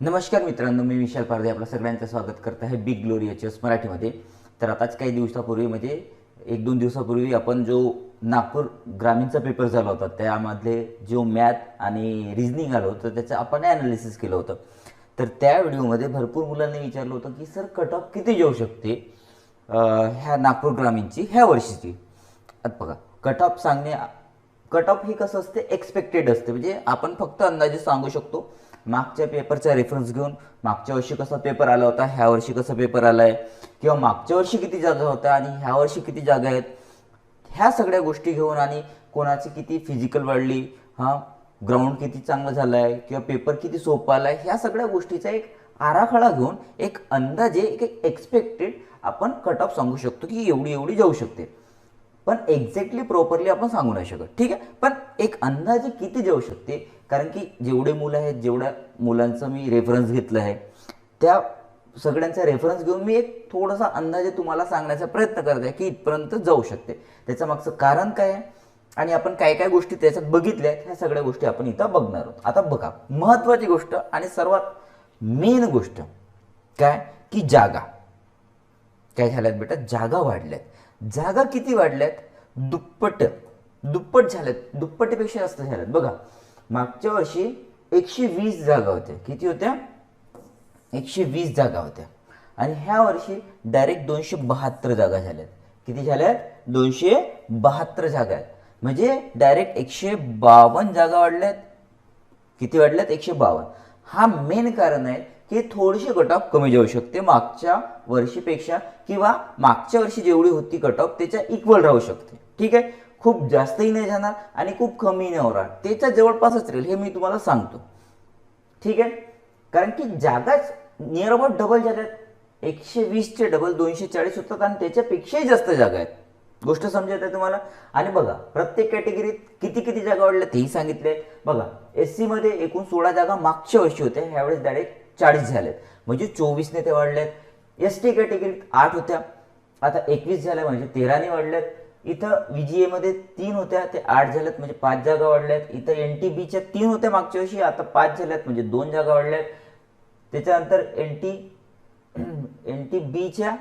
नमस्कार मित्रांनो, मी विशाल पारदे आपल्या सगळ्यांचं स्वागत करत आहे बिग ग्लोरी एच मराठीमध्ये. तर आताच काही दिवसापूर्वी म्हणजे 1-2 दिवसापूर्वी आपण जो नागपूर ग्रामीणचा पेपर झाला होता त्यामधले जो मॅथ आणि रिझनिंग आलं होतं त्याचं आपण ॲनालिसिस केलं होतं. तर त्या व्हिडिओमध्ये भरपूर मुलांनी विचारलं होतं की सर कट ऑफ किती येऊ शकते ह्या नागपूर ग्रामीणची ह्या वर्षीची. आता बघा, कट ऑफ हे कसं असते, एक्सपेक्टेड असते. म्हणजे आपण फक्त अंदाजे सांगू शकतो मागच्या पेपरचा रेफरन्स घेऊन मागच्या वर्षी कसा पेपर आला होता, ह्या वर्षी कसा पेपर आला आहे, किंवा मागच्या वर्षी किती जागा होत्या आणि ह्या वर्षी किती जागा आहेत, ह्या सगळ्या गोष्टी घेऊन आणि कोणाची किती फिजिकल वाढली, ग्राउंड किती चांगलं झालं आहे किंवा पेपर किती सोपा आला आहे, ह्या सगळ्या गोष्टीचा एक आराखडा घेऊन एक अंदाजे एक एक्सपेक्टेड आपण कट ऑफ सांगू शकतो की एवढी एवढी जाऊ शकते. पण एक्झॅक्टली प्रॉपरली आपण सांगू नाही शकत, ठीक आहे. पण एक अंदाजे किती जाऊ शकते, कारण की जेवढे मुलं आहेत, जेवढ्या मुलांचं मी रेफरन्स घेतलं आहे त्या सगळ्यांचा रेफरन्स घेऊन मी एक थोडासा अंदाजे तुम्हाला सांगण्याचा प्रयत्न करत आहे की इथपर्यंत जाऊ शकते. त्याचं मागचं कारण काय आहे आणि आपण काय काय गोष्टी त्याच्यात बघितल्या आहेत, ह्या सगळ्या गोष्टी आपण इथं बघणार आहोत. आता बघा, महत्त्वाची गोष्ट आणि सर्वात मेन गोष्ट काय की जागा काय झाल्यात बेटा, जागा वाढल्यात. जागा किती वाढल्यात? दुप्पट झाल्यात, दुप्पटीपेक्षा जास्त झाल्यात. बघा, मागच्या वर्षी 120 जागा होत्या. किती होत्या? 120 जागा होत्या. आणि ह्या वर्षी डायरेक्ट 272 जागा झाल्यात. किती झाल्यात? 272 जागा आहेत. म्हणजे डायरेक्ट 152 जागा वाढल्यात. किती वाढल्यात? 152. हा मेन कारण आहे की थोडीशी कट ऑफ कमी जाऊ शकते मागच्या वर्षीपेक्षा, किंवा मागच्या वर्षी जेवढी होती कट ऑफ त्याच्या इक्वल राहू शकते, ठीक आहे. खूप जास्तही नाही जाणार आणि खूप कमी नाही होणार, त्याच्या जवळपासच राहील, हे मी तुम्हाला सांगतो, ठीक आहे. कारण की जागाच नियर अबाउट डबल झाल्यात. 120चे डबल 240 होतात आणि त्याच्यापेक्षाही जास्त जागा आहेत. गोष्ट समजत आहे तुम्हाला? आणि बघा, प्रत्येक कॅटेगरीत किती किती जागा वाढल्या तेही सांगितले. बघा, SC मध्ये एकूण 16 जागा मागच्या वर्षी होत्या, ह्यावेळेस डायरेक्ट 40 झाल्यात, म्हणजे 24ने ते वाढल्यात. ST कॅटेगरीत 8 होत्या, आता 21 झाल्या, म्हणजे 13ने वाढल्यात. इथं VGA मध्ये 3 होत्या, ते 8 झाल्यात, म्हणजे 5 जागा वाढल्यात. इथं NTBच्या 3 होत्या मागच्या वर्षी, आता 5 झाल्यात, म्हणजे 2 जागा वाढल्यात. त्याच्यानंतर NTBच्या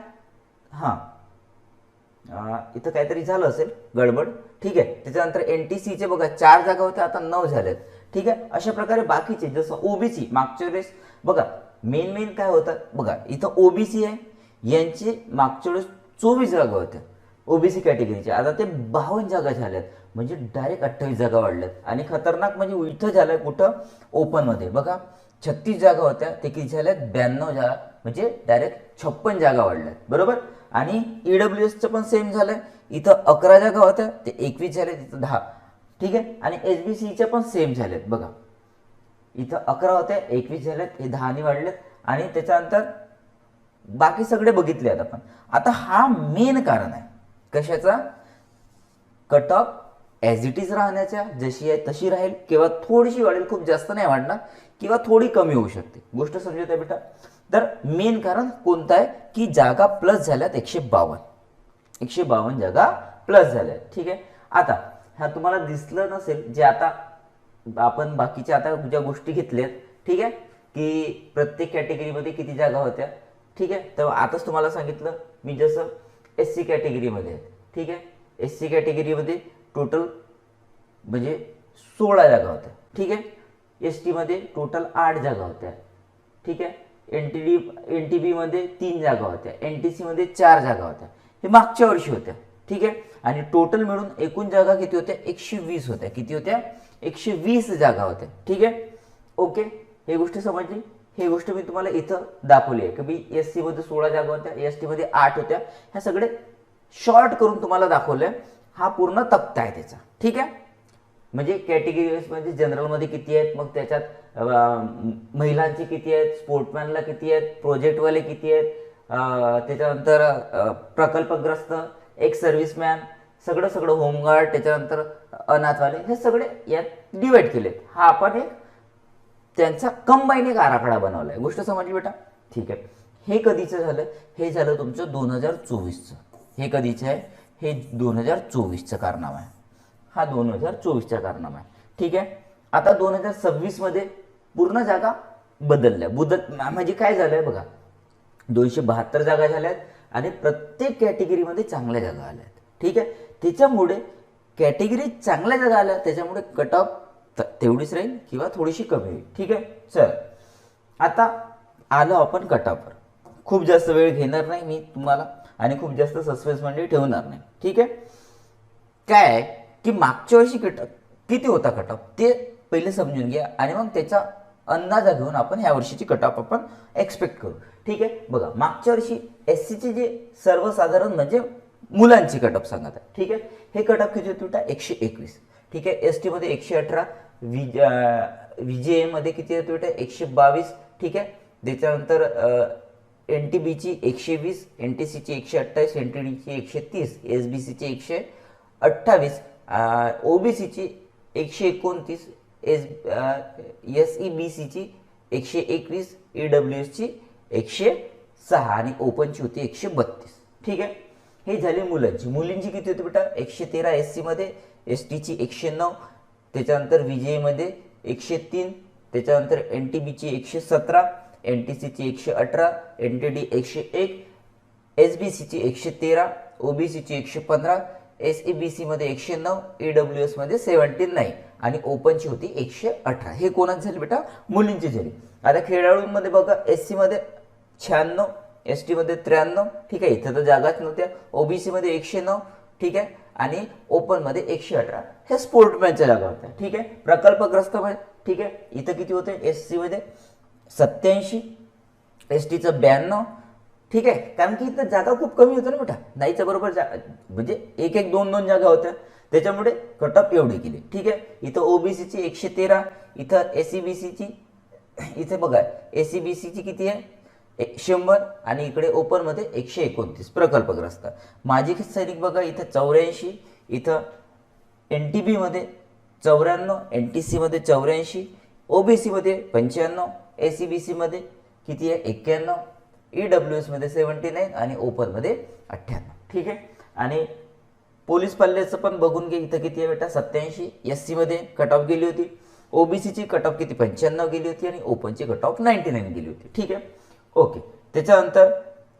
इथं काहीतरी झालं असेल गडबड, ठीक आहे. त्याच्यानंतर NTCचे बघा 4 जागा होत्या, आता 9 झाल्यात, ठीक आहे. अशा प्रकारे बाकीचे जसं OBC मागच्या वेळेस बघा मेन काय होतं, बघा इथं OBC आहे, यांचे मागच्या वेळेस 24 जागा होत्या OBC कॅटेगरीच्या, आता ते 52 जागा झाल्यात, म्हणजे डायरेक्ट 28 जागा वाढल्यात. आणि खतरनाक म्हणजे इथं झालंय कुठं, ओपनमध्ये बघा 36 जागा होत्या, ते किती झाल्यात? 92 जागा, म्हणजे डायरेक्ट 56 जागा वाढल्यात, बरोबर. आणि EWSचं पण सेम झालंय, इथं 11 जागा होत्या, ते 21 झाल्यात, इथं 10, ठीक आहे. आणि SBCच्या पण सेम झाल्यात, बघा इथं 11 होत्या, 21 झाल्यात, हे 10ने वाढलेत. आणि त्याच्यानंतर बाकी सगळे बघितले आहेत आपण. आता हा मेन कारण आहे कशाचा, cut off as it is राहण्याच्या, जशी आहे तशी राहील किंवा थोडीशी वाढेल, खूप जास्त नाही वाढणार किंवा थोडी कमी होऊ शकते. गोष्ट समजत आहे बेटा? तर मेन कारण कोणतं आहे की जागा प्लस झाल्यात 152 जागा प्लस झाल्यात, ठीक आहे. आता ह्या तुम्हाला दिसलं नसेल, जे आता आपण बाकीच्या आता ज्या गोष्टी घेतल्यात, ठीक आहे, की प्रत्येक कॅटेगरीमध्ये किती जागा होत्या, ठीक आहे. तर आताच तुम्हाला सांगितलं मी, जसं SC कॅटेगरीमध्ये आहेत, ठीक आहे. SC कॅटेगरीमध्ये टोटल म्हणजे 16 जागा होत्या, ठीक आहे. ST मध्ये टोटल 8 जागा होत्या, ठीक आहे. NTB मध्ये 3 जागा होत्या, NTC मध्ये 4 जागा होत्या, हे मागच्या वर्षी होत्या, ठीक आहे. आणि टोटल मिळून एकूण जागा किती होत्या? 120 होत्या. किती होत्या? 120 जागा होत्या, ठीक आहे. ओके, हे गोष्ट समजली. हे गोष्ट मी तुम्हाला इथं दाखवली आहे की SC मध्ये 16 जागा होत्या, ST मध्ये 8 होत्या, ह्या सगळे शॉर्ट करून तुम्हाला दाखवलंय. हा पूर्ण तक्ता आहे त्याचा, ठीक आहे. म्हणजे कॅटेगरी वाईज म्हणजे जनरलमध्ये किती आहेत, मग त्याच्यात महिलांचे किती आहेत, स्पोर्टमॅनला किती आहेत, प्रोजेक्टवाले किती आहेत, त्याच्यानंतर प्रकल्पग्रस्त, एक सर्व्हिसमॅन, सगळं होमगार्ड, त्याच्यानंतर अनाथवाले, हे सगळे यात डिवाइड केलेत. हा आपण एक त्यांचा कंबाईन एक आराखडा बनवलाय. गोष्ट समजली बेटा? ठीक आहे. हे कधीचं झालं? हे झालं तुमचं 2024चं. हे कधीचं आहे? हे 2024चं कारनामा आहे. हा 2024चा कारनामा आहे, ठीक आहे. आता 2026 मध्ये पूर्ण जागा बदलल्या म्हणजे काय झालंय बघा, 272 जागा झाल्यात आणि प्रत्येक कॅटेगरीमध्ये चांगल्या जागा आल्यात. ठीक आहे, त्याच्यामुळे कॅटेगरी चांगल्या जागा आल्या, त्याच्यामुळे कट ऑफ तेवढीच राहील किंवा थोडीशी कमी होईल. ठीक आहे, चल आता आलो आपण कट ऑफवर. खूप जास्त वेळ घेणार नाही मी तुम्हाला आणि खूप जास्त सस्पेन्स मध्ये ठेवणार नाही. ठीक आहे, काय आहे की मागच्या वर्षी किती होता कट ऑफ ते पहिले समजून घ्या आणि मग त्याचा अंदाजा घेऊन आपण ह्या वर्षीची कट ऑफ आपण एक्सपेक्ट करू. ठीक आहे, बघा मागच्या वर्षी एससीचे जे सर्वसाधारण म्हणजे मुलांची कट ऑफ सांगत आहे. ठीक आहे, हे कट ऑफ किती होते बेटा 121. ठीक आहे, एस टी मध्ये 118, व्हीजे मध्ये किती होते बेटा 122. ठीक आहे, त्याच्यानंतर एन टी बीची 120, एन टी सीची 128, एन टी डीची 130, एस बी सीची 128, ओबीसीची 129, एस ई बी सीची 121, ईडब्ल्यू एसची 106 आणि ओपनची होती 132. ठीक आहे, हे झाले मुलांची. मुलींची किती होती बेटा 113 एस सी मध्ये, एस टीची 109, त्याच्यानंतर व्हीजे मध्ये 103, त्याच्यानंतर एन टी बीची 117, एन टी सीची 118, एन टी डी 101, एस बी सीची 113, ओबीसीची 115, एस ई बी सी मध्ये 109, ईडब्ल्यू एस मध्ये 79 आणि ओपनची होती 118. हे कोणाच झाले बेटा मुलींची झाली. आता खेळाडूंमध्ये बघा एस सी मध्ये 96, एस टी मध्ये 93. ठीक आहे, इथं तर जागाच नव्हत्या. ओबीसी मध्ये 109. ठीक आहे, आणि ओपन मध्ये 118. हे स्पोर्टमॅनच्या जागा होत्या. ठीक आहे, प्रकल्पग्रस्त मध्ये ठीक आहे, इथं किती होते एस सी मध्ये 87, एस टीचं 92. ठीक आहे, कारण की इथं जागा खूप कमी होत्या ना बेटा, नाहीच्या बरोबर म्हणजे एक एक दोन दोन जागा होत्या, त्याच्यामुळे कट ऑफ एवढी गेली. ठीक आहे, इथं ओबीसीची 113, इथं एसईबीसीची इथे बघा एसईबीसीची किती आहे 100 आणि इकडे ओपन मध्ये 129 प्रकल्पग्रस्त. माजी सैनिक बघा इथं 84, इथं एन टी बी मध्ये 94, एन टी सी मध्ये 84, ओबीसी मध्ये 95, एसईबीसी मध्ये किती आहे 91, ईडब्ल्यू एस मध्ये 79 आणि ओपन मध्ये 98. ठीक आहे, आणि पोलीस पल्ल्याचं पण बघून घे, इथं किती आहे बेटा 87. एस सी मध्ये कट ऑफ गेली होती, ओबीसीची कट ऑफ किती 95 गेली होती आणि ओपनची कट ऑफ 99 गेली होती. ठीक आहे, ओके. त्याच्यानंतर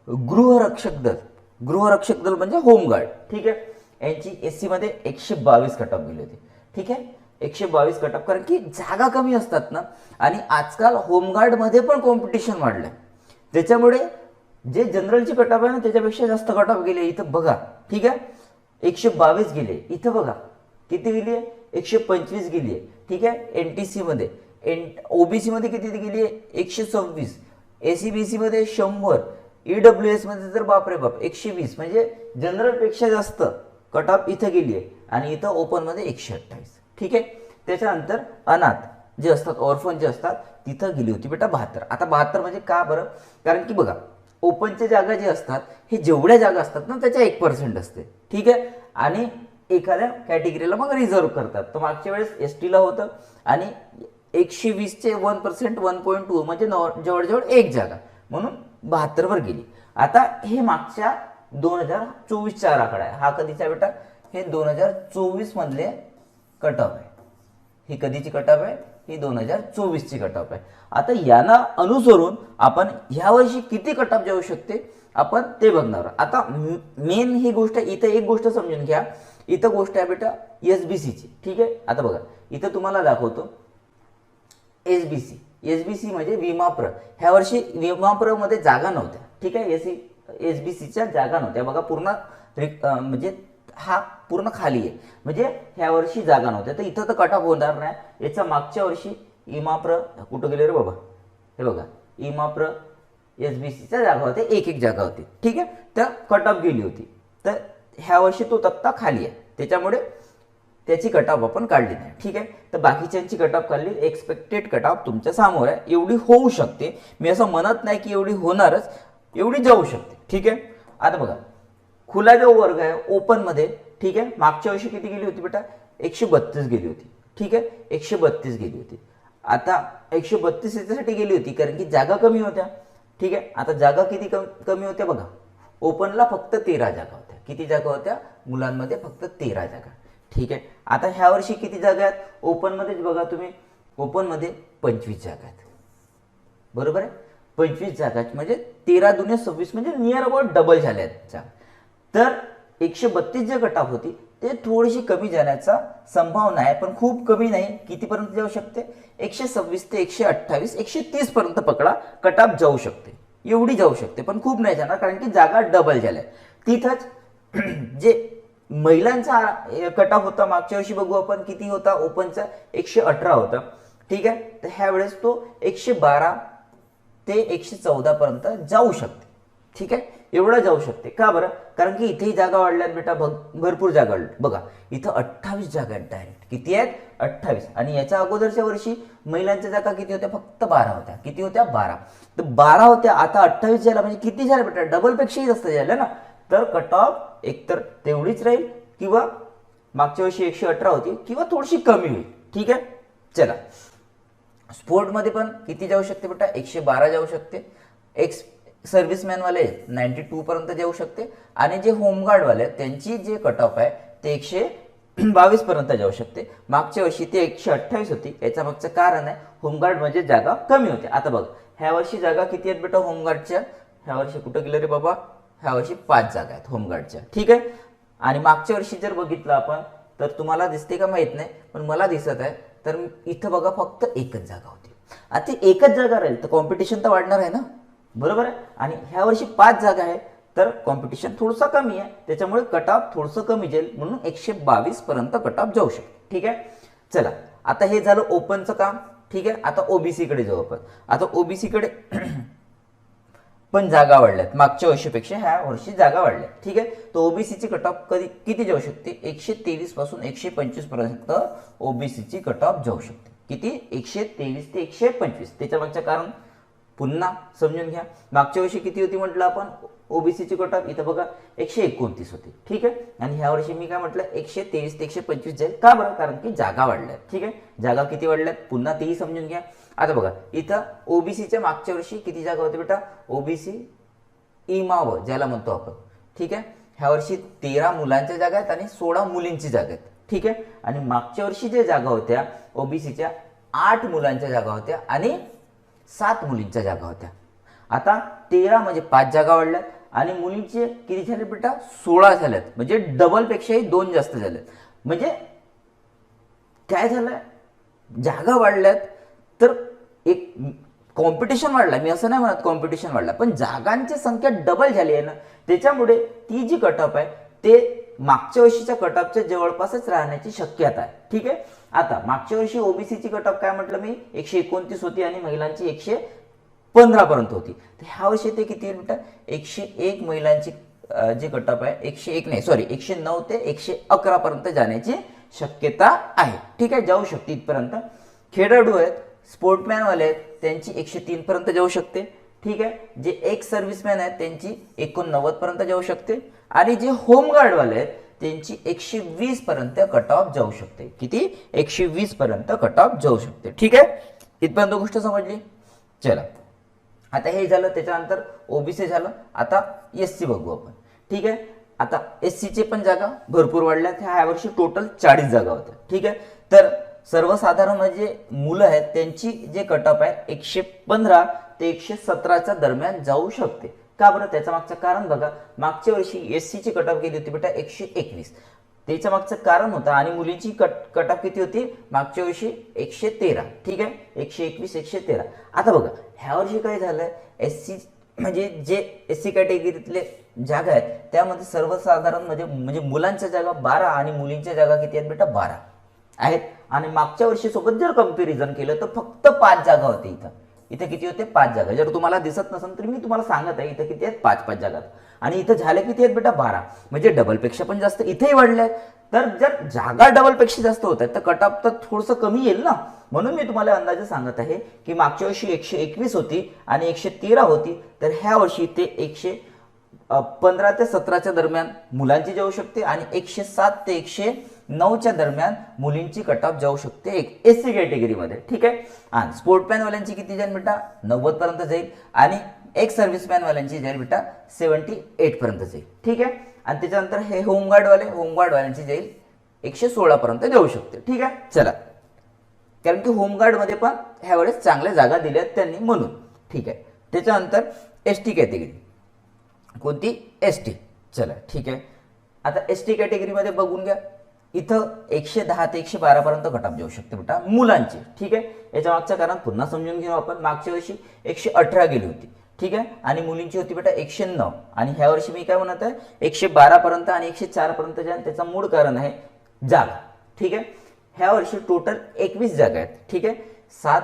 गृहरक्षक दल, गृहरक्षक दल म्हणजे होमगार्ड. ठीक आहे, यांची एस सी मध्ये 122 कट ऑफ गेली होती. ठीक आहे, 122 कट ऑफ, कारण की जागा कमी असतात ना आणि आजकाल होमगार्ड मध्ये पण कॉम्पिटिशन वाढलंय, त्याच्यामुळे जे जनरलची कट ऑफ आहे ना त्याच्यापेक्षा जास्त कट ऑफ गेले. इथं बघा ठीक आहे 122 गेले, इथं बघा किती गेली आहे 125 गेली आहे. ठीक आहे, एनटीसी मध्ये ओबीसी मध्ये किती गेली आहे 126, एसीबीसी मध्ये 100, ईडब्ल्यू एस मध्ये तर बापरे बाप 120, म्हणजे जनरल पेक्षा जास्त कट ऑफ इथं गेली आहे आणि इथं ओपन मध्ये 128. ठीक आहे, त्याच्यानंतर अनाथ जे असतात ऑर्फन जे असतात तिथं गेली होती बेटा 72. आता 72 म्हणजे का बरं, कारण की बघा ओपनच्या जागा जे असतात हे जेवढ्या जागा असतात ना त्याच्या 1% असते. ठीक आहे, आणि एखाद्या कॅटेगरीला मग रिझर्व करतात. तर मागच्या वेळेस एस टीला होतं आणि 120 चे 1% 1.2 म्हणजे जवळजवळ एक जागा, म्हणून 72 वर गेली. आता हे मागच्या 2024चा आराखडा आहे. हा कधीचा बेटा, हे 2024 मधले कट ऑफ आहे. ही कधीची कट ऑफ आहे, ही 2024 ची कट ऑफ आहे. आता यांना अनुसरून आपण ह्या वर्षी किती कट ऑफ जाऊ शकते आपण ते बघणार. आता मेन ही गोष्ट इथं एक गोष्ट समजून घ्या, इथं गोष्ट आहे बेटा एसबीसी ची. ठीक आहे, आता बघा इथं तुम्हाला दाखवतो एसबीसी. एसबीसी म्हणजे विमाप्र. ह्या वर्षी विमाप्र मध्ये जागा नव्हत्या. ठीक आहे, एसबीसीच्या जागा नव्हत्या बघा, पूर्ण म्हणजे हा पूर्ण खाली आहे, म्हणजे ह्या वर्षी जागा नव्हत्या. तर इथं तर कट ऑफ होणार नाही. याचा मागच्या वर्षी इमाप्र कुठं गेले रे बाबा, हे बघा इमाप्र एसबीसीच्या जागा होत्या, एक एक जागा होती. ठीक आहे, तर कट ऑफ गेली होती. तर ह्या वर्षी तो तक्ता खाली आहे, त्याच्यामुळे त्याची कट ऑफ आपण काढली नाही. ठीक आहे, तर बाकीच्यांची कट ऑफ काढली. एक्सपेक्टेड कट ऑफ तुमच्या समोर आहे, एवढी होऊ शकते. मी असं म्हणत नाही की एवढी होणारच, एवढी जाऊ शकते. ठीक आहे, आता बघा खुला जो वर्ग आहे ओपन मध्ये, ठीक आहे, मागच्या वर्षी किती गेली होती बेटा 132 गेली होती. ठीक आहे, 132 गेली होती. आता 132 याच्यासाठी गेली होती कारण की जागा कमी होत्या. ठीक आहे, आता जागा किती कमी होत्या बघा, ओपनला फक्त 13 जागा होत्या. किती जागा होत्या मुलांमध्ये, फक्त 13 जागा. ठीक आहे, आता ह्या वर्षी किती जागा आहेत ओपन मध्ये बघा तुम्ही, ओपन मध्ये 25 जागा आहेत. बरोबर आहे. 25 जागा म्हणजे 13 दुने 26 म्हणजे नियर अबाउट डबल झाल्या आहेत. तर 132 जे कट ऑफ होती ते थोडीशी कमी जाण्याचा संभावना आहे, पण खूप कमी नाही. कितीपर्यंत जाऊ शकते? 126 ते 128 130 पर्यंत पकडा, कट ऑफ जाऊ शकते, एवढी जाऊ शकते, पण खूप नाही जाणार कारण की जागा डबल झाल्या. तिथंच जे महिलांचा कट ऑफ होता मागच्या वर्षी बघू आपण किती होता, ओपनचा 118 होता. ठीक आहे, तर ह्या वेळेस तो 112 ते 114 पर्यंत जाऊ शकते. ठीक आहे, एवढा जाऊ शकते. का बरं? कारण की इथेही जागा वाढल्यात बेटा, भरपूर जागा वाढल्या. बघा इथं 28 जागा आहेत डायरेक्ट. किती आहेत? 28. आणि याच्या अगोदरच्या वर्षी महिलांच्या जागा किती होत्या? फक्त 12 होत्या. किती होत्या? 12. तर 12 होत्या, आता 28 झाल्या म्हणजे किती झाल्या बेटा? डबल पेक्षाही जास्त झाल्या ना. तर कट ऑफ एकतर तेवढीच राहील किंवा मागच्या वर्षी 118 होती किंवा थोडीशी कमी होईल. ठीक आहे, चला. स्पोर्टमध्ये पण किती जाऊ शकते बेटा? 112 जाऊ शकते. एक्स सर्व्हिसमॅन वाले 92 पर्यंत जाऊ शकते. आणि जे होमगार्ड वाले त्यांची जे कट ऑफ आहे ते 122 पर्यंत जाऊ शकते. मागच्या वर्षी ते 128 होती. याच्या मागचं कारण आहे होमगार्ड म्हणजे जागा कमी होते. आता बघ ह्या वर्षी जागा किती आहेत बेटा होमगार्डच्या? ह्या वर्षी कुठं गेलं रे बाबा? ह्या वर्षी 5 जागा आहेत होमगार्डच्या. ठीक आहे, आणि मागच्या वर्षी जर बघितलं आपण तर तुम्हाला दिसते का माहित नाही, पण मला दिसत आहे. तर इथं बघा फक्त एकच जागा होती. आता एकच जागा राहील तर कॉम्पिटिशन तर वाढणार आहे ना, बरोबर आहे. आणि ह्या वर्षी 5 जागा आहे तर कॉम्पिटिशन थोडंसं कमी आहे, त्याच्यामुळे कट ऑफ थोडंसं कमी जाईल, म्हणून 122 पर्यंत कट ऑफ जाऊ शकतो. ठीक आहे, चला. आता हे झालं ओपनचं काम. ठीक आहे, आता ओबीसी कडे जाऊ आपण. आता ओबीसी कडे पण जागा वाढल्यात मागच्या वर्षीपेक्षा, ह्या वर्षी जागा वाढल्या. ठीक आहे, तर ओबीसीची कट ऑफ किती जाऊ शकते? 123 पासून 125 पर्यंत ओबीसीची कट ऑफ जाऊ शकते. किती? 123 ते 125. त्याच्या मागचं कारण पुन्हा समजून घ्या. मागच्या वर्षी किती होती म्हटलं आपण ओबीसीची कट ऑफ? इथं बघा 129 होती. ठीक आहे, आणि ह्या वर्षी मी काय म्हटलं 123 ते 125 जाईल. का बरं? कारण की जागा वाढल्यात. ठीक आहे, जागा किती वाढल्यात पुन्हा तेही समजून घ्या. आता बघा इथं ओबीसीच्या मागच्या वर्षी किती जागा होती बेटा? ओबीसी इमाव ज्याला म्हणतो आपण. ठीक आहे, ह्या वर्षी 13 मुलांच्या जागा आहेत आणि 16 मुलींची जागा आहेत. ठीक आहे, आणि मागच्या वर्षी जे जागा होत्या ओबीसीच्या 8 मुलांच्या जागा होत्या आणि 7 मुलींच्या जागा होत्या. आता 13 म्हणजे 5 जागा वाढल्यात आणि मुलींचे किती झाले बेटा? 16 झाल्यात, म्हणजे डबल पेक्षाही 2 जास्त झाल्यात. म्हणजे काय झालंय? जागा वाढल्यात तर एक कॉम्पिटिशन वाढला. मी असं नाही म्हणत कॉम्पिटिशन वाढला, पण जागांची संख्या डबल झाली आहे ना, त्याच्यामुळे ती जी कट ऑफ आहे ते मागच्या वर्षीच्या कट ऑफच्या जवळपासच राहण्याची शक्यता आहे. ठीक आहे, आता मागच्या वर्षी ओबीसीची कट ऑफ काय म्हटलं मी? 129 होती आणि महिलांची 115 पर्यंत होती. तर ह्या वर्षी ते किती आहे बेटा? 101 महिलांची जी कट ऑफ आहे 101 नाही सॉरी 109 ते 111 पर्यंत जाण्याची शक्यता आहे. ठीक आहे, जाऊ शकते इथपर्यंत. खेळाडू आहेत स्पोर्टमॅन वाले आहेत त्यांची 103 पर्यंत जाऊ शकते. ठीक आहे, जे एक्स सर्व्हिसमॅन आहेत त्यांची 89 पर्यंत जाऊ शकते. आणि जे होमगार्ड वाले आहेत त्यांची 120 पर्यंत कट ऑफ जाऊ शकते. किती? 120 पर्यंत कट ऑफ जाऊ शकते. ठीक आहे, इथपर्यंत गोष्ट समजली. चला, आता हे झालं, त्याच्यानंतर ओबीसी झालं. आता एससी बघू आपण. ठीक आहे, आता एससीचे पण जागा भरपूर वाढल्यात. ह्या वर्षी टोटल 40 जागा होत्या. ठीक आहे, तर सर्वसाधारण म्हणजे मुलं आहेत त्यांची जे कट ऑफ आहे 115 ते 117च्या दरम्यान जाऊ शकते. का बरं? त्याच्या मागचं कारण बघा, मागच्या वर्षी एससीची कट ऑफ गेली होती बेटा 121. त्याच्या मागचं कारण होतं. आणि मुलींची कट ऑफ किती होती मागच्या वर्षी? 113. ठीक आहे, 121 113. आता बघा ह्या वर्षी काय झालंय, एससी म्हणजे जे एससी कॅटेगरीतले जागा आहेत त्यामध्ये सर्वसाधारण म्हणजे मुलांच्या जागा 12 आणि मुलींच्या जागा किती आहेत बेटा? 12 आहेत. आणि मागच्या वर्षी सोबत जर कंपॅरिझन केलं तर फक्त 5 जागा होते. इथं किती होते? 5 जागा. जर तुम्हाला दिसत नसेल तर मी तुम्हाला सांगत आहे इथं किती आहेत? 5 जागा. आणि इथं झाले किती आहेत बेटा? 12. म्हणजे डबल पेक्षा पण जास्त इथेही वाढले. तर जर जागा डबल पेक्षा जास्त होत आहेत तर कट ऑफ तर थोडंसं कमी येईल ना. म्हणून मी तुम्हाला अंदाजे सांगत आहे की मागच्या वर्षी 121 होती आणि 113 होती, तर ह्या वर्षी ते 115 ते 17च्या दरम्यान मुलांची जाऊ शकते आणि 107 ते 109च्या दरम्यान मुलींची कट ऑफ जाऊ शकते एससी कॅटेगरीमध्ये. ठीक आहे, आणि स्पोर्टमॅन वाल्यांची किती जाईल बेटा? 90 पर्यंत जाईल. आणि एक्स सर्व्हिसमॅन वाल्यांची जाईल बेटा 78 पर्यंत जाईल. ठीक आहे, आणि त्याच्यानंतर हे होमगार्ड वाल्यांची जाईल 116 पर्यंत जाऊ शकते. ठीक आहे, चला. कारण की होमगार्ड मध्ये पण ह्या वेळेस चांगल्या जागा दिल्यात त्यांनी म्हणून. ठीक आहे. त्याच्यानंतर एस टी कॅटेगरी, कोणती? S T. चला ठीक आहे. आता एस टी कॅटेगरीमध्ये बघून घ्या, इथं 110 ते 112 पर्यंत कट ऑफ जाऊ शकते बेटा मुलांची. ठीक आहे. याच्या मागचं कारण पुन्हा समजून घेऊ आपण. मागच्या वर्षी 118 गेली होती, ठीक आहे, आणि मुलींची होती बेटा 109, आणि ह्या वर्षी मी काय म्हणत आहे 112 पर्यंत आणि 104 पर्यंत ज्या. त्याचं मूळ कारण आहे जागा. ठीक आहे. ह्या वर्षी टोटल 21 जागा आहेत. ठीक आहे. 7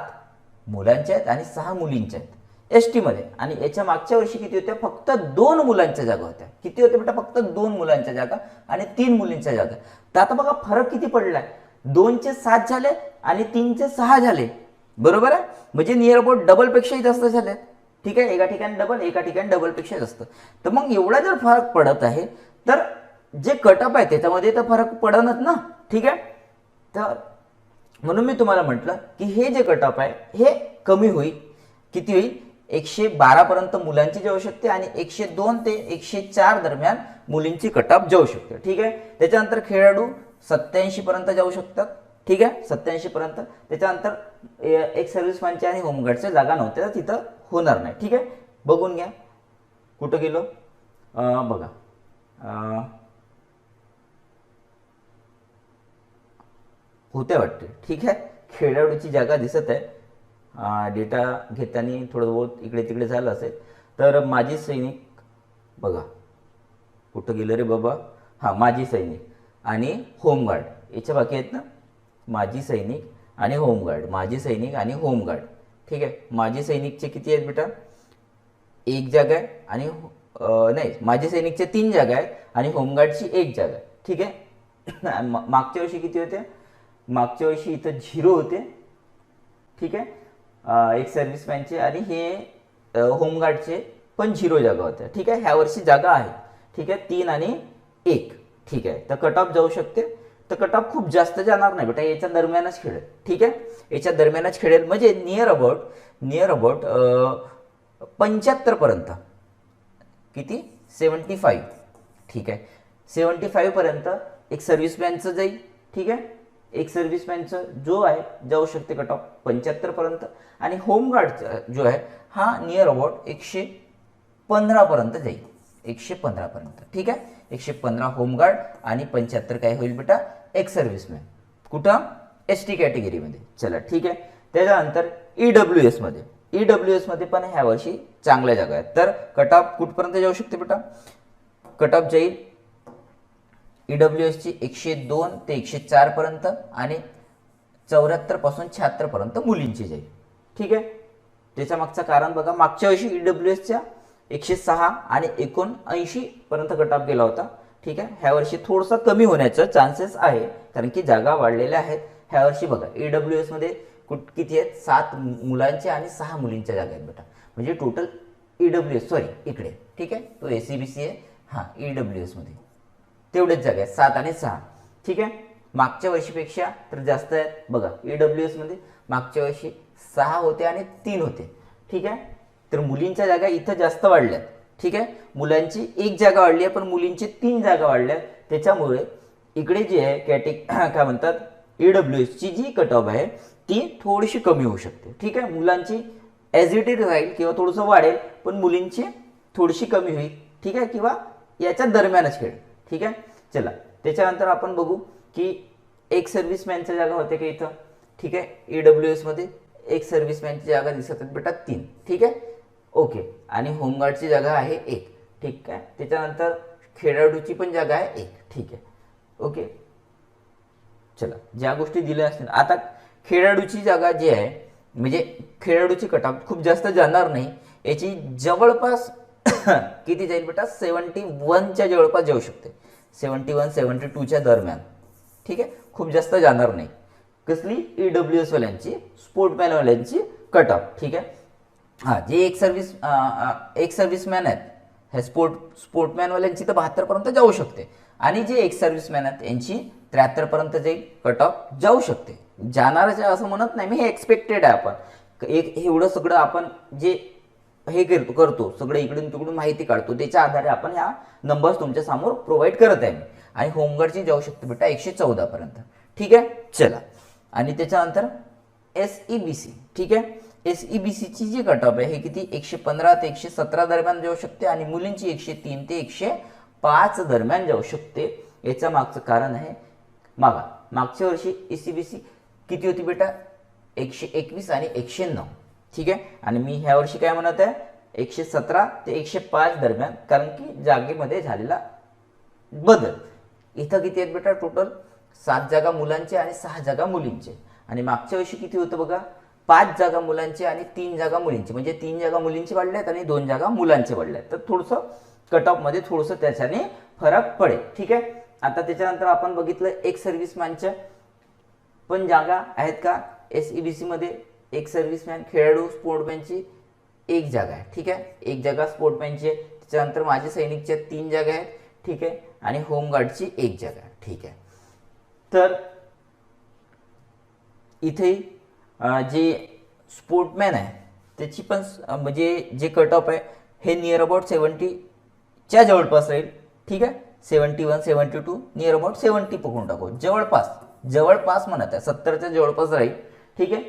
मुलांच्या आहेत आणि 6 मुलींच्या आहेत एस टीमध्ये. आणि याच्या मागच्या वर्षी किती होत्या? फक्त 2 मुलांच्या जागा होत्या. किती होत्या बेटा? फक्त 2 मुलांच्या जागा आणि 3 मुलींच्या जागा. तर आता बघा फरक किती पडलाय, 2चे 7 झाले आणि 3चे 6 झाले, बरोबर आहे. म्हणजे नियर अबाउट डबलपेक्षाही जास्त झाले. ठीक आहे. एका ठिकाणी डबल, एका ठिकाणी डबलपेक्षा जास्त. तर मग एवढा जर फरक पडत आहे तर जे कटअप आहे त्याच्यामध्ये तर फरक पडणच ना. ठीक आहे. तर म्हणून मी तुम्हाला म्हटलं की हे जे कटअप आहे हे कमी होईल. किती होईल? 112 पर्यंत मुलांची जाऊ शकते आणि 102 ते 104 दरम्यान मुलींची कटअप जाऊ शकते. ठीक आहे. त्याच्यानंतर खेळाडू 87 पर्यंत जाऊ शकतात. ठीक आहे. 87 पर्यंत. त्याच्यानंतर एक सर्व्हिसमॅनचे आणि होमगार्डच्या जागा नव्हत्या, तर तिथं होणार नाही. ठीक आहे. बघून घ्या कुठं गेलो बघा. होते वाटते. ठीक आहे. खेळाडूची जागा दिसत आहे. डेटा घेताना थोडं बहुत इकडे तिकडे झालं असेल. तर माजी सैनिक बघा कुठं गेलं रे बाबा. हां, माजी सैनिक आणि होमगार्ड याच्या बाकी आहेत ना. माजी सैनिक आणि होमगार्ड, माजी सैनिक आणि होमगार्ड. ठीक आहे. माजी सैनिकचे किती आहेत बेटा? 1 जागा आहे आणि नाही, माजी सैनिकचे 3 जागा आहेत आणि होमगार्डची 1 जागा आहे. ठीक आहे. मागच्या वर्षी किती होते? मागच्या वर्षी इथं 0 होते. ठीक आहे. एक सर्व्हिसमॅनचे आणि हे होमगार्डचे पण 0 जागा होत्या. ठीक आहे. ह्या वर्षी जागा आहे. ठीक आहे. 3 आणि 1. ठीक आहे. तर कट ऑफ जाऊ शकते. तर कट ऑफ खूप जास्त जाणार नाही बेटा, याच्या दरम्यानच खेळेल. ठीक आहे. याच्या दरम्यानच खेळेल म्हणजे नियर अबाउट 75 पर्यंत. किती? 75. ठीक आहे. 75 पर्यंत एक सर्व्हिसमॅनचं जाईल. ठीक आहे. एक सर्व्हिसमॅनचं जो आहे जाऊ शकते कट ऑफ 75 पर्यंत, आणि होमगार्डचा जो आहे हा नियर अबाउट 115 पर्यंत जाईल. 115 पर्यंत. ठीक आहे. 115 होमगार्ड आणि 75 काय होईल बेटा? एक सर्व्हिसमॅन. कुठं? एस टी कॅटेगरीमध्ये. चला ठीक आहे. त्याच्यानंतर EWS मध्ये. EWS मध्ये पण ह्या वर्षी चांगल्या जागा आहेत. तर कट ऑफ कुठपर्यंत जाऊ शकते बेटा? कट ऑफ जाईल EWS ची 102 ते 104 पर्यंत आणि 74 पासून 76 पर्यंत मुलींची जाईल. ठीक आहे. त्याच्या मागचं कारण बघा, मागच्या वर्षी EWS च्या 106 आणि 79 पर्यंत कट ऑफ गेला होता. ठीक आहे. ह्या वर्षी थोडंसं कमी होण्याचं चान्सेस आहे कारण की जागा वाढलेल्या आहेत. ह्या वर्षी बघा EWS मध्ये किती आहेत? 7 मुलांचे आणि 6 मुलींच्या जागा आहेत बेटा. म्हणजे टोटल EWS सॉरी इकडे. ठीक आहे. तो ACBC आहे. हां, EWS मध्ये तेवढेच जागा आहेत, 7 आणि 6. ठीक आहे. मागच्या वर्षीपेक्षा तर जास्त आहेत बघा. EWS मध्ये मागच्या वर्षी 6 होते आणि 3 होते. ठीक आहे. तर मुलींच्या जागा इथं जास्त वाढल्यात. ठीक आहे. मुलांची 1 जागा वाढली आहे पण मुलींची 3 जागा वाढल्या. त्याच्यामुळे इकडे जे आहे काय म्हणतात EWS ची जी कट ऑफ आहे ती थोडीशी कमी होऊ शकते. ठीक आहे. मुलांची ॲज इट इज राहील किंवा थोडंसं वाढेल, पण मुलींची थोडीशी कमी होईल. ठीक आहे. किंवा याच्या दरम्यानच खेळ. ठीक आहे. चला त्याच्यानंतर आपण बघू की एक सर्व्हिसमॅनच्या जागा होते का इथं. ठीक आहे. EWS मध्ये एक सर्व्हिसमॅनची जागा दिसत आहेत बेटा 3. ठीक आहे. ओके. आणि होमगार्डची जागा आहे 1. ठीक आहे. त्याच्यानंतर खेळाडूची पण जागा आहे 1. ठीक आहे. ओके. चला ज्या गोष्टी दिल्या असतील आता खेळाडूची जागा जी आहे म्हणजे खेळाडूची कट ऑफ खूप जास्त जाणार नाही. याची जवळपास किती जाईल बेटा? 71च्या जवळपास जाऊ शकते. 71-72च्या दरम्यान. ठीक आहे. खूप जास्त जाणार नाही. कसली? EWS वाल्यांची, स्पोर्टमॅन वाल्यांची कट ऑफ. ठीक आहे. हां, जे एक सर्व्हिसमॅन आहेत हे स्पोर्टमॅन वाल्यांची तर 72 पर्यंत जाऊ शकते आणि जे एक सर्व्हिसमॅन आहेत यांची 73 पर्यंत जाईल कट ऑफ जाऊ शकते. जाणारच आहे असं म्हणत नाही मी, हे एक्सपेक्टेड आहे. आपण एवढं सगळं आपण जे हे करतो सगळं इकडून तिकडून माहिती काढतो त्याच्या आधारे आपण ह्या नंबर्स तुमच्या समोर प्रोव्हाइड करत आहे. आणि होमगार्डची जाऊ शकते बेटा 114 पर्यंत. ठीक आहे. चला आणि त्याच्यानंतर SEBC. ठीक आहे. SEBCची जी कट ऑफ आहे हे किती 115 ते 117 दरम्यान जाऊ शकते आणि मुलींची 103 ते 105 दरम्यान जाऊ शकते. याच्या मागचं कारण आहे मागच्या वर्षी SEBC किती होती बेटा 121 आणि 109. ठीक आहे. आणि मी ह्या वर्षी काय म्हणत आहे 117 ते 105 दरम्यान, कारण की जागेमध्ये झालेला बदल. इथं किती आहेत बेटा टोटल 7 जागा मुलांचे आणि 6 जागा मुलींचे. आणि मागच्या वर्षी किती होतं बघा 5 जागा मुलांचे आणि 3 जागा मुलींचे, म्हणजे 3 जागा मुलींचे वाढल्यात आणि 2 जागा मुलांचे वाढल्यात. तर थोडंसं कट ऑफ मध्ये थोडंसं त्याच्याने फरक पडेल. ठीक आहे. आता त्याच्यानंतर आपण बघितलं एक सर्व्हिसमॅनच्या पण जागा आहेत का SEBC मध्ये. एक सर्व्हिसमॅन खेळाडू स्पोर्टमॅनची एक जागा आहे. ठीक आहे. एक जागा स्पोर्टमॅनची आहे. त्याच्यानंतर माझे सैनिकच्या 3 जागा आहेत. ठीक आहे. आणि होमगार्डची एक जागा आहे. ठीक आहे. तर इथे जे स्पोर्टमॅन आहे त्याची पण म्हणजे जे कट ऑफ आहे हे नियर अबाउट 70च्या जवळपास राहील. ठीक आहे. 71 72 नियर अबाउट 70 पकडून टाकू. जवळपास म्हणत आहे 70च्या जवळपास राहील. ठीक आहे.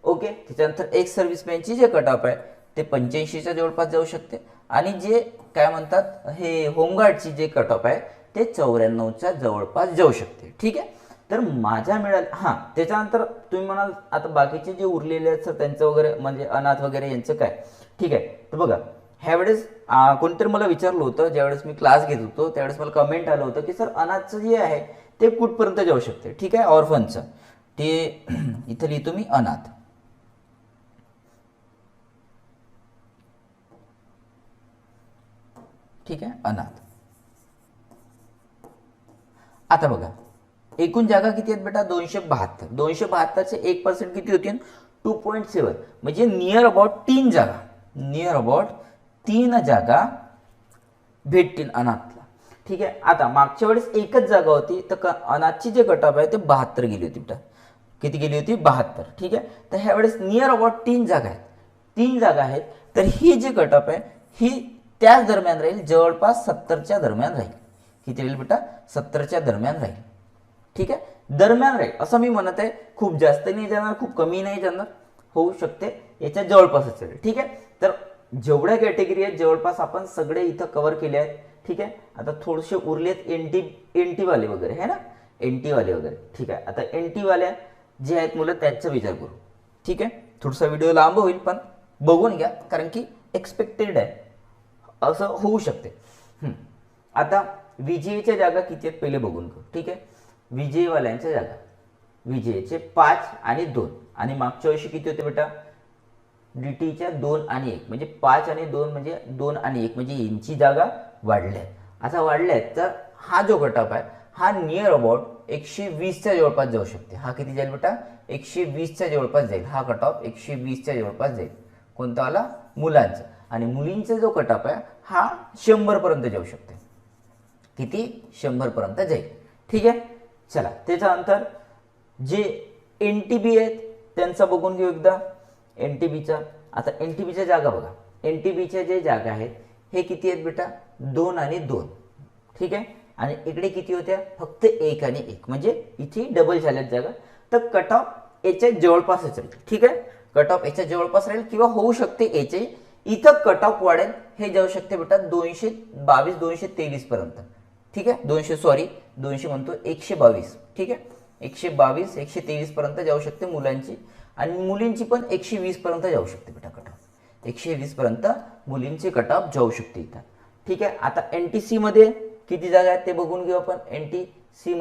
ओके. त्याच्यानंतर एक सर्व्हिसमॅनची जे कट ऑफ आहे ते 85च्या जवळपास जाऊ शकते आणि जे काय म्हणतात हे होमगार्डची जे कट ऑफ आहे ते 94च्या जवळपास जाऊ शकते. ठीक आहे. तर माझ्या मिळाल्या त्याच्यानंतर तुम्ही म्हणाल आता बाकीचे जे उरलेले आहेत सर त्यांचं वगैरे म्हणजे अनाथ वगैरे यांचं काय. ठीक आहे. तर बघा ह्यावेळेस कोणतरी मला विचारलं होतं ज्यावेळेस मी क्लास घेत होतो त्यावेळेस मला कमेंट आलं होतं की सर अनाथचं जे आहे ते कुठपर्यंत जाऊ शकते. ठीक आहे. ऑर्फनचं ते इथं लिहितो मी अनाथ. ठीक आहे. अनाथ. आता बघा एकूण जागा किती आहेत बेटा 272. 272चे 1% किती होतील 2.7, म्हणजे नियर अबाउट 3 जागा भेटतील अनाथला. ठीक आहे. आता मागच्या वेळेस एकच जागा होती तर अनाथची जे कट ऑफ आहे ते 72 गेली होती बेटा. किती गेली होती 72. ठीक आहे. तर ह्या वेळेस नियर अबाउट 3 जागा आहेत. तर ही जी कट ऑफ आहे ही त्याच दरम्यान राहील जवळपास 70च्या दरम्यान राहील. किती राहील बेटा 70च्या दरम्यान राहील. ठीक आहे. दरम्यान राहील असं मी म्हणत आहे. खूप जास्त नाही जाणार खूप कमी नाही जाणार होऊ शकते याच्या जवळपासच राहील. ठीक आहे. तर जेवढ्या कॅटेगरी आहेत जवळपास आपण सगळे इथं कव्हर केले आहेत. ठीक आहे. आता थोडेसे उरलेत एनटी वाले वगैरे है ना एनटी वगैरे. ठीक आहे. आता एनटी वाल्या जे आहेत मुलं त्यांचा विचार करू. ठीक आहे. थोडासा व्हिडिओ लांब होईल पण बघून घ्या कारण की एक्सपेक्टेड आहे असं होऊ शकते. आता विजयच्या जागा किती आहेत पहिले बघून घेऊ. ठीक आहे. विजयवाल्यांच्या जागा विजयचे 5 आणि 2 आणि मागच्या वर्षी किती होते बेटा डीटीच्या 2 आणि 1 म्हणजे 5 आणि 2 म्हणजे 2 आणि 1 म्हणजे यांची जागा वाढल्यात. आता वाढल्यात तर हा जो कट ऑफ आहे हा नियर अबाउट 120च्या जवळपास जाऊ शकते. हा किती जाईल बेटा 120च्या जवळपास जाईल. हा कट ऑफ 120च्या जवळपास जाईल. कोणता वाला मुलांचा. आणि मुलींचा जो कट ऑफ आहे हा 100 पर्यंत जाऊ शकते. किती 100 पर्यंत जाईल. ठीक आहे. चला त्याच्यानंतर जे एनटीबी आहेत त्यांचा बघून घेऊ एकदा एनटीबीचा. आता एनटीबीच्या जागा बघा. एनटीबीच्या जे जागा आहेत हे किती आहेत बेटा 2 आणि 2. ठीक आहे. आणि इकडे किती होत्या फक्त 1 आणि 1 म्हणजे इथे डबल झाल्यात जागा. तर कट ऑफ याच्या जवळपासच राहील. ठीक आहे. कट ऑफ याच्या जवळपास राहील किंवा होऊ शकते याचे इथं कट ऑफ वाढेल. हे जाऊ शकते बेटा 222 223 पर्यंत. ठीक आहे. 200 म्हणतो 122. ठीक आहे. 122 123 पर्यंत जाऊ शकते मुलांची आणि मुलींची पण 120 पर्यंत जाऊ शकते बेटा कट ऑफ. 120 पर्यंत मुलींची कट ऑफ जाऊ शकते इथं. ठीक आहे. आता एनटीसी मध्ये किती जागा आहेत ते बघून घेऊ आपण. एनटीसी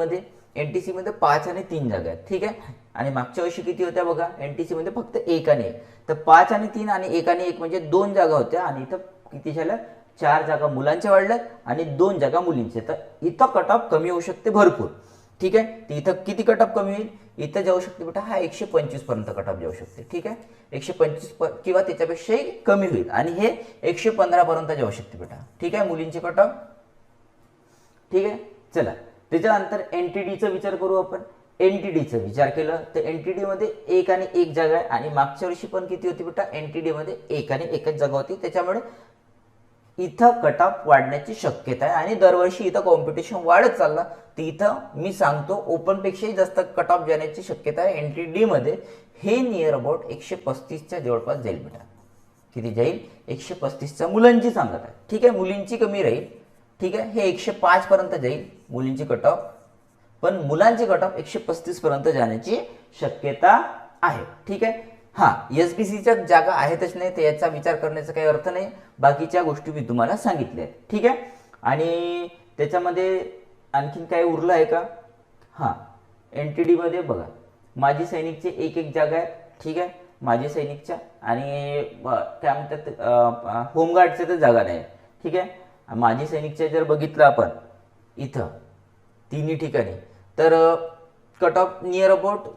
मध्ये 5 आणि 3 जागा आहेत. ठीक आहे. आणि मागच्या वर्षी किती होत्या बघा एनटीसी मध्ये फक्त 1 आणि 1. तर 5 आणि 3 आणि 1 आणि 1 म्हणजे 2 जागा होत्या आणि इथं किती झाल्या 4 जागा मुलांच्या वाढल्यात आणि 2 जागा मुलींचे. तर इथं कट ऑफ कमी होऊ शकते भरपूर. ठीक आहे. तर इथं किती कट ऑफ कमी होईल इथं जाऊ शकते बेटा हा 125 पर्यंत कट ऑफ जाऊ शकते. ठीक आहे. 125 किंवा त्याच्यापेक्षाही कमी होईल आणि हे 115 पर्यंत जाऊ शकते बेटा. ठीक आहे मुलींचे कट ऑफ. ठीक आहे. चला त्याच्यानंतर एनटीडीचा विचार करू आपण. एनटीडीचा विचार केला तर एनटीडी मध्ये 1 आणि 1 जागा आहे आणि मागच्या वर्षी पण किती होती बेटा एनटीडी मध्ये 1 आणि 1च जागा होती. त्याच्यामुळे इथं कट ऑफ वाढण्याची शक्यता आहे आणि दरवर्षी इथं कॉम्पिटिशन वाढत चालला. तर इथं मी सांगतो ओपन पेक्षाही जास्त कट ऑफ जाण्याची शक्यता आहे एनटीडी मध्ये. हे नियर अबाउट 135च्या जवळपास जाईल बेटा. किती जाईल? 135च्या मुलांची सांगत आहे. ठीक आहे, मुलींची कमी राहील. ठीक आहे, हे 105 पर्यंत जाईल मुलींची कट ऑफ, पण मुलांची कट ऑफ 135 पर्यंत जाण्याची शक्यता आहे. ठीक आहे. हा, SBCच्या जागा आहेतच नाही तर याचा विचार करण्याचा काही अर्थ नाही. बाकीच्या गोष्टी मी तुम्हाला सांगितल्या. ठीक आहे. आणि त्याच्यामध्ये आणखीन काय उरलं आहे का? हां, NTD मध्ये बघा माजी सैनिकचे एक जागा आहे. ठीक आहे, माजी सैनिकच्या आणि काय म्हणतात होमगार्डच्या तर जागा नाही. ठीक आहे, माजी सैनिकच्या जर बघितलं आपण इथं तिन्ही ठिकाणी तर कट ऑफ नियर अबाउट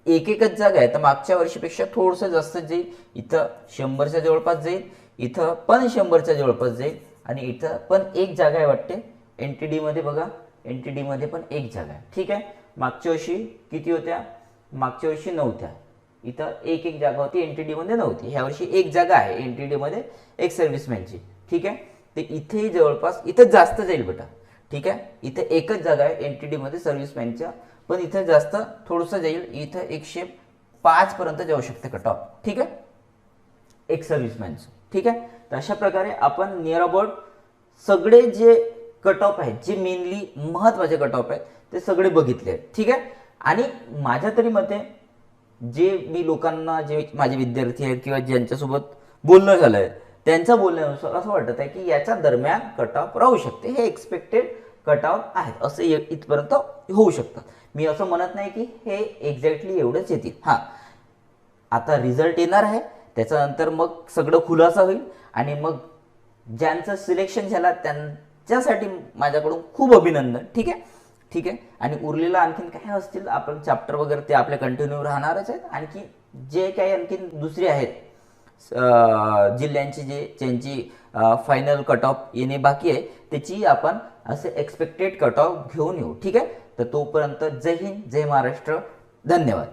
एकच जागा आहे. तर मागच्या वर्षीपेक्षा थोडंसं जास्त जाईल. इथं 100च्या जवळपास जाईल, इथं पण 100च्या जवळपास जाईल आणि इथं पण एक जागा आहे वाटते. NTD मध्ये बघा, NTD मध्ये पण एक जागा आहे. ठीक आहे, मागच्या वर्षी किती होत्या? मागच्या वर्षी नव्हत्या. इथं एक जागा होती, NTD मध्ये नव्हती. ह्या वर्षी एक जागा आहे NTD मध्ये एक सर्व्हिसमॅनची. ठीक आहे, ते इथेही जवळपास इथं जास्त जाईल बेटा. ठीक आहे, इथे एकच जागा आहे NTD मध्ये सर्व्हिसमॅनच्या, पण इथं जास्त थोडंसं जाईल. इथं 105 पर्यंत जाऊ शकते कट ऑफ. ठीक आहे, एक सर्व्हिसमॅनचं. ठीक आहे, तर अशा प्रकारे आपण नियर अबाउट सगळे जे कट ऑफ आहेत, जे मेनली महत्वाचे कट ऑफ आहेत ते सगळे बघितले आहेत. ठीक आहे, आणि माझ्या तरी मते जे मी लोकांना, जे माझे विद्यार्थी आहेत किंवा ज्यांच्यासोबत बोलणं झालं आहे त्यांच्या बोलण्यानुसार असं वाटत आहे की याच्या दरम्यान कट ऑफ राहू शकते. हे एक्सपेक्टेड कट ऑफ आहेत, असं इथपर्यंत होऊ शकतं. मी असं म्हणत नाही की हे एक्झॅक्टली एवढंच येतील. हां, आता रिझल्ट येणार आहे, त्याच्यानंतर मग सगळं खुलासा होईल आणि मग ज्यांचं सिलेक्शन झालं त्यांच्यासाठी माझ्याकडून खूप अभिनंदन. ठीक आहे. ठीक आहे, आणि उरलेलं आणखीन काय असतील आपण चॅप्टर वगैरे ते आपले कंटिन्यू राहणारच आहेत. आणखी जे काही आणखीन दुसरे आहेत जिल्ह्यांची ज्यांची फायनल कट ऑफ येणे बाकी आहे त्याची आपण असे एक्सपेक्टेड कट ऑफ घेऊन येऊ. ठीक आहे, तर तोपर्यंत जय हिंद, जय महाराष्ट्र, धन्यवाद.